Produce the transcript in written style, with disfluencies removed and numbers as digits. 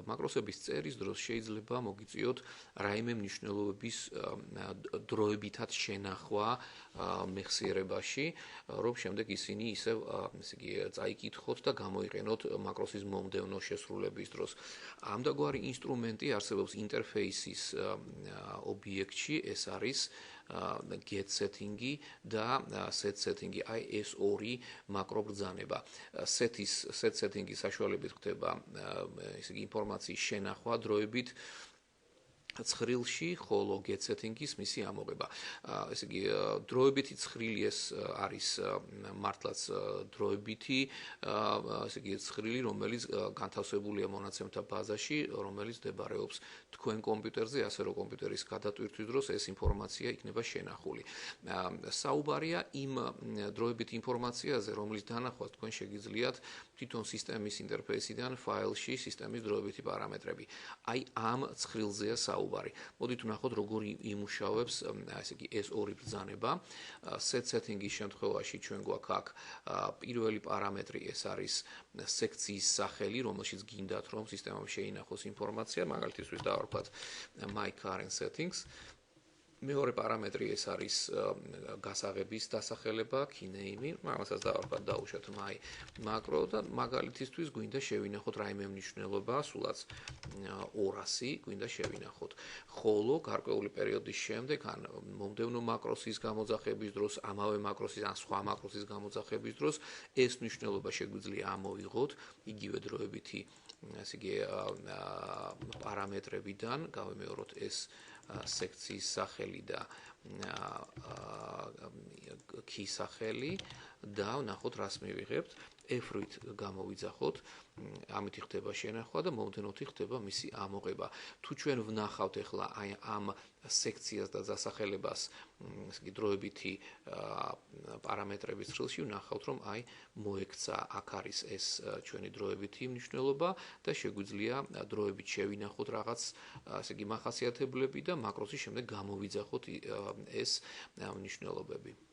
მაკროსების წერის დროს შეიძლება მოგიწიოთ რაიმე მნიშვნელობების დროებითად შენახვა მეხსიერებაში, რომ შემდეგ ისინი ისევ წაიკითხოთ და გამოიყენოთ მაკროსის მომდევნო შესრულების დროს. ამდაგვარი ინსტრუმენტი არსებობს ინტერფეისის ობიექტში, ეს არის get setting-ი და set setting-ი, აი ეს ორი მაკრობრძანება. set setting-ის საშუალებით ხდება ინფორმაციის შენახვა დროებით ცხრილში, ხოლო get setting-ის მისი ამოღება. ესე იგი, დროებითი ცხრილი ეს არის მართლაც დროებითი, ესე იგი, ცხრილი, რომელიც განთავსებულია მონაცემთა ბაზაში, რომელიც მდებარეობს თქვენ კომპიუტერზე, ასე რომ კომპიუტერის გადატვირთვის დროს ეს ინფორმაცია იქნება შენახული. საუბარია იმ დროებითი ინფორმაციაზე, რომლის დანახვას თქვენ შეგიძლიათ თვითონ სისტემის ინტერფეისიდან ფაილში სისტემის დროებითი პარამეტრები. აი ამ ცხრილზეა საუბარი. მოდით ვნახოთ როგორი იმუშავებს, ესე იგი, ეს ორი ბრძანება. set setting-ის შემთხვევაში ჩვენ გვაქვს აქ პირველი პარამეტრი, ეს არის სექციის სახელი, რომელშიც გინდათ რომ სისტემამ შეინახოს ინფორმაცია, მაგალითისთვის დავარქვათ my current settings. მეორე პარამეტრი ეს არის გასაღების დასახელება, key-name, მაგასაც დავარქვათ დაუშვათ my macro და მაგალითისთვის გვინდა შევინახოთ რაიმე მნიშვნელობა, სულაც 200 გვინდა შევინახოთ. ხოლო გარკვეული პერიოდის შემდეგ ან მომდევნო მაკროსის გამოძახების დროს, ამავე მაკროსის ან სხვა მაკროსის გამოძახების დროს ეს მნიშვნელობა შეგვიძლია ამოვიღოთ იგივე დროებითი, ესე იგი, პარამეტრებიდან, გავიმეოროთ ეს სექციის სახელი და key სახელი და ვნახოთ რას მივიღებთ. F-რით გამოვიძახოთ, ამით ხდება შენახვა და მომდევნოთი ხდება მისი ამოღება. თუ ჩვენ ვნახავთ ახლა აი ამ სექციას და დასახელებას, ესე იგი, დროებითი პარამეტრების ცხრილში ვნახავთ, რომ აი მოექცა, აქ არის ეს ჩვენი დროებითი მნიშვნელობა და შეგვიძლია დროებით შევინახოთ რაღაც, ესე იგი, მახასიათებლები და მაკროსის შემდეგ გამოვიძახოთ ეს მნიშვნელობები.